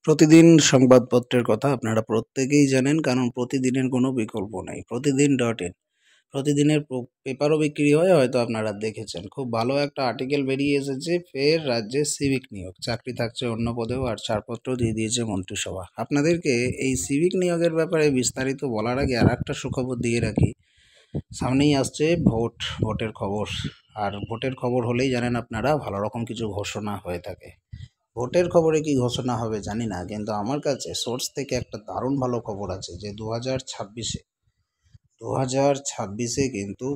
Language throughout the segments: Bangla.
প্রতিদিন সংবাদপত্রের কথা আপনারা প্রত্যেকেই জানেন, কারণ প্রতিদিনের কোনো বিকল্প নেই। প্রতিদিন.in প্রতিদিনের পেপারও বিক্রি হয়, হয়তো আপনারা দেখেছেন। খুব ভালো একটা আর্টিকেল বেরিয়ে এসেছে, ফের রাজ্যে সিভিক নিয়োগ, চাকরি থাকছে অন্য পদেও, আর ছাড়পত্র দিয়ে দিয়েছে মন্ত্রিসভা। আপনাদেরকে এই সিভিক নিয়োগের ব্যাপারে বিস্তারিত বলার আগে আর একটা সুখবর দিয়ে রাখি। সামনেই আসছে ভোটের খবর, আর ভোটের খবর হলেই জানেন আপনারা ভালো রকম কিছু ঘোষণা হয়ে থাকে। ভোটের খবরে কি ঘোষণা হবে জানি না, কিন্তু আমার কাছে সোর্স থেকে একটা দারুণ ভালো খবর আছে যে 2026-এ কিন্তু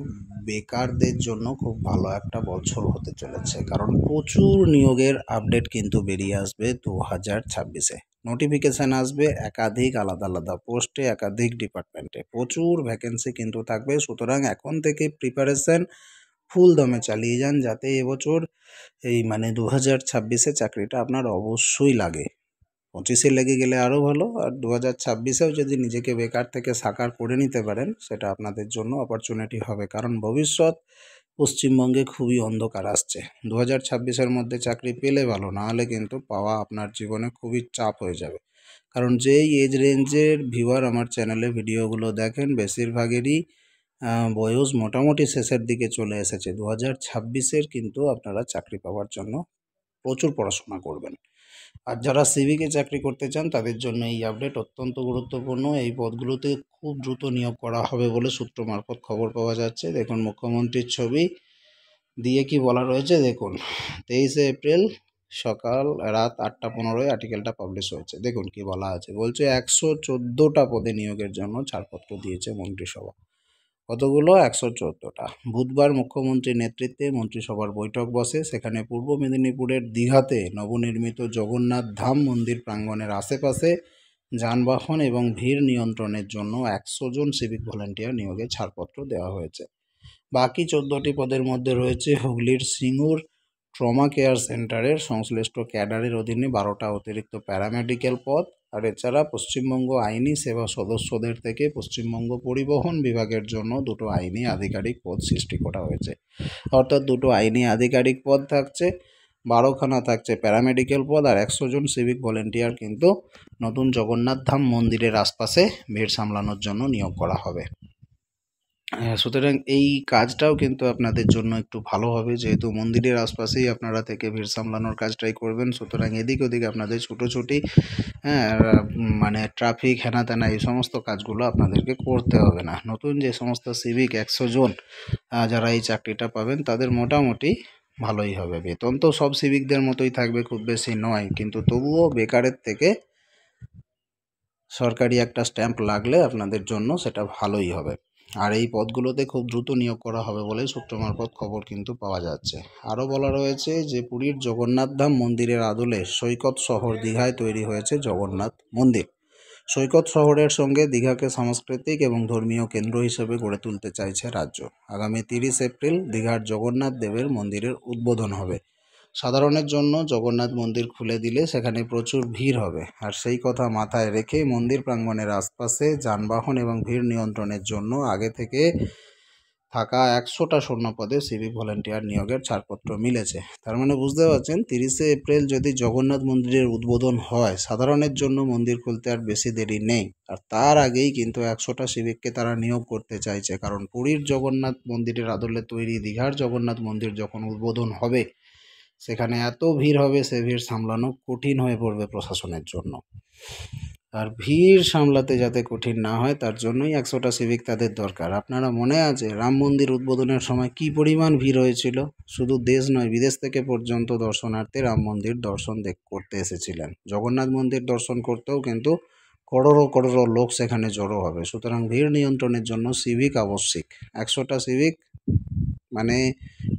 বেকারদের জন্য খুব ভালো একটা বছর হতে চলেছে, কারণ প্রচুর নিয়োগের আপডেট কিন্তু বেরিয়ে আসবে 2026-এ। নোটিফিকেশান আসবে একাধিক আলাদা আলাদা পোস্টে, একাধিক ডিপার্টমেন্টে, প্রচুর ভ্যাকেন্সি কিন্তু থাকবে। সুতরাং এখন থেকে প্রিপারেশন ফুল দমে চালিয়ে যান, যাতে এবছর এই 2026-এ চাকরিটা আপনার অবশ্যই লাগে। 25-এ লেগে গেলে আরও ভালো, আর 2026-এও যদি নিজেকে বেকার থেকে সাকার করে নিতে পারেন, সেটা আপনাদের জন্য অপরচুনিটি হবে। কারণ ভবিষ্যৎ পশ্চিমবঙ্গে খুবই অন্ধকার আসছে। 2026-এর মধ্যে চাকরি পেলে ভালো, না হলে কিন্তু পাওয়া আপনার জীবনে খুবই চাপ হয়ে যাবে। কারণ যেই এজ রেঞ্জের ভিউয়ার আমার চ্যানেলে ভিডিওগুলো দেখেন, বেশিরভাগেরই বয়স মোটামুটি শেষের দিকে চলে এসেছে। 2026-এর কিন্তু আপনারা চাকরি পাওয়ার জন্য প্রচুর পড়াশোনা করবেন। আর যারা সিভিকে চাকরি করতে চান তাদের জন্য এই আপডেট অত্যন্ত গুরুত্বপূর্ণ। এই পদগুলোতে খুব দ্রুত নিয়োগ করা হবে বলে সূত্র মারফত খবর পাওয়া যাচ্ছে। দেখুন মুখ্যমন্ত্রীর ছবি দিয়ে কি বলা রয়েছে দেখুন। 23শে এপ্রিল সকাল রাত 8:15 আর্টিকেলটা পাবলিশ হয়েছে। দেখুন কি বলা আছে, বলছে 114টা পদে নিয়োগের জন্য ছাড়পত্র দিয়েছে মন্ত্রিসভা। কতগুলো? 114টা। বুধবার মুখ্যমন্ত্রীর নেতৃত্বে মন্ত্রিসভার বৈঠক বসে। সেখানে পূর্ব মেদিনীপুরের দীঘাতে নবনির্মিত জগন্নাথ ধাম মন্দির প্রাঙ্গণের আশেপাশে যানবাহন এবং ভিড় নিয়ন্ত্রণের জন্য 100 জন সিভিক ভলান্টিয়ার নিয়োগে ছাড়পত্র দেওয়া হয়েছে। বাকি 14টি পদের মধ্যে রয়েছে হুগলির সিঙ্গুর ট্রমা কেয়ার সেন্টারের সংশ্লিষ্ট ক্যাডারের অধীনে 12টা অতিরিক্ত প্যারামেডিক্যাল পদ, আর এছাড়া পশ্চিমবঙ্গ আইনি সেবা সদস্যদের থেকে পশ্চিমবঙ্গ পরিবহন বিভাগের জন্য 2টো আইনি আধিকারিক পদ সৃষ্টি করা হয়েছে। অর্থাৎ 2টো আইনি আধিকারিক পদ থাকছে, 12খানা থাকছে প্যারামেডিক্যাল পদ, আর 100 জন সিভিক ভলেন্টিয়ার কিন্তু নতুন জগন্নাথ ধাম মন্দিরের আশপাশে ভিড় সামলানোর জন্য নিয়োগ করা হবে। সুতরাং এই কাজটাও কিন্তু আপনাদের জন্য একটু ভালো হবে, যেহেতু মন্দিরের আশপাশেই আপনারা থেকে ভিড় সামলানোর কাজটাই করবেন। সুতরাং এদিক ওদিক আপনাদের ছুটোছুটি, ট্রাফিক হেনা তেনা এই সমস্ত কাজগুলো আপনাদেরকে করতে হবে না। নতুন যে সমস্ত সিভিক 100 জন যারা এই চাকরিটা পাবেন, তাদের মোটামুটি ভালোই হবে। বেতন তো সব সিভিকদের মতোই থাকবে, খুব বেশি নয়, কিন্তু তবুও বেকারের থেকে সরকারি একটা স্ট্যাম্প লাগলে আপনাদের জন্য সেটা ভালোই হবে। আর এই পদগুলোতে খুব দ্রুত নিয়োগ করা হবে বলে সূত্র মারফত খবর কিন্তু পাওয়া যাচ্ছে। আরও বলা রয়েছে যে পুরীর জগন্নাথ ধাম মন্দিরের আদলে সৈকত শহর দীঘায় তৈরি হয়েছে জগন্নাথ মন্দির। সৈকত শহরের সঙ্গে দীঘাকে সাংস্কৃতিক এবং ধর্মীয় কেন্দ্র হিসেবে গড়ে তুলতে চাইছে রাজ্য। আগামী 30 এপ্রিল দীঘার জগন্নাথ দেবের মন্দিরের উদ্বোধন হবে। সাধারণের জন্য জগন্নাথ মন্দির খুলে দিলে সেখানে প্রচুর ভিড় হবে, আর সেই কথা মাথায় রেখে মন্দির প্রাঙ্গণের আশপাশে যানবাহন এবং ভিড় নিয়ন্ত্রণের জন্য আগে থেকে থাকা 100টা শূন্যপদে সিভিক ভলেন্টিয়ার নিয়োগের ছাড়পত্র মিলেছে। তার মানে বুঝতে পারছেন, 30শে এপ্রিল যদি জগন্নাথ মন্দিরের উদ্বোধন হয়, সাধারণের জন্য মন্দির খুলতে আর বেশি দেরি নেই। আর তার আগেই কিন্তু 100টা সিভিককে তারা নিয়োগ করতে চাইছে, কারণ পুরীর জগন্নাথ মন্দিরের আদলে তৈরি দীঘার জগন্নাথ মন্দির যখন উদ্বোধন হবে, সেখানে এত ভিড় হবে, সে ভিড় সামলানো কঠিন হয়ে পড়বে প্রশাসনের জন্য। আর ভিড় সামলাতে যাতে কঠিন না হয়, তার জন্যই 100টা সিভিক তাদের দরকার। আপনারা মনে আছে রাম মন্দির উদ্বোধনের সময় কি পরিমাণ ভিড় হয়েছিল? শুধু দেশ নয়, বিদেশ থেকে পর্যন্ত দর্শনার্থী রাম মন্দির দর্শন করতে এসেছিলেন। জগন্নাথ মন্দির দর্শন করতেও কিন্তু করোড়ো করোড়ো লোক সেখানে জড়ো হবে। সুতরাং ভিড় নিয়ন্ত্রণের জন্য সিভিক আবশ্যিক। 100টা সিভিক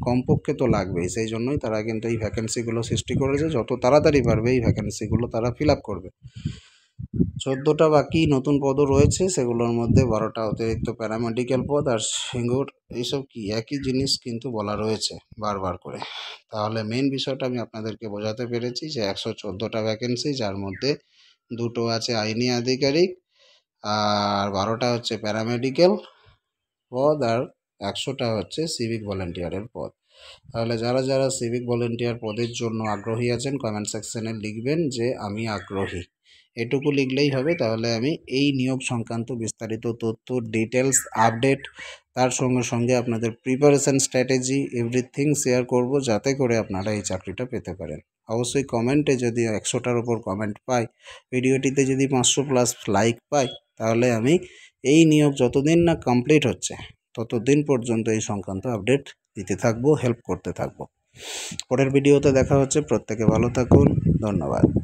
কমপক্ষে তো লাগবেই। সেই জন্যই তারা কিন্তু এই ভ্যাকেন্সিগুলো সৃষ্টি করেছে। যত তাড়াতাড়ি পারবে এই ভ্যাকেন্সিগুলো তারা ফিল আপ করবে। 14টা বাকি নতুন পদও রয়েছে, সেগুলোর মধ্যে 12টা অতিরিক্ত প্যারামেডিক্যাল পদ, আর সিঙ্গুর এইসব কি একই জিনিস কিন্তু বলা রয়েছে বারবার করে। তাহলে মেন বিষয়টা আমি আপনাদেরকে বোঝাতে পেরেছি যে 114টা ভ্যাকেন্সি, যার মধ্যে 2টো আছে আইনি আধিকারিক, আর 12টা হচ্ছে প্যারামেডিক্যাল পদ, আর 100টা হচ্ছে সিভিক ভলেন্টিয়ারের পদ। তাহলে যারা যারা সিভিক ভলেন্টিয়ার পদের জন্য আগ্রহী আছেন, কমেন্ট সেকশনে লিখবেন যে আমি আগ্রহী। এটুকু লিখলেই হবে। তাহলে আমি এই নিয়োগ সংক্রান্ত বিস্তারিত তথ্য, ডিটেলস, আপডেট, তার সঙ্গে সঙ্গে আপনাদের প্রিপারেশান স্ট্র্যাটেজি এভরিথিং শেয়ার করব, যাতে করে আপনারা এই চাকরিটা পেতে পারেন। অবশ্যই কমেন্টে যদি 100টার ওপর কমেন্ট পাই, ভিডিওটিতে যদি 500+ লাইক পাই, তাহলে আমি এই নিয়োগ যতদিন না কমপ্লিট হচ্ছে ততদিন পর্যন্ত এই সংক্রান্ত আপডেট দিতে থাকবো, হেল্প করতে থাকবো। পরের ভিডিওতে দেখা হচ্ছে। প্রত্যেকে ভালো থাকুন। ধন্যবাদ।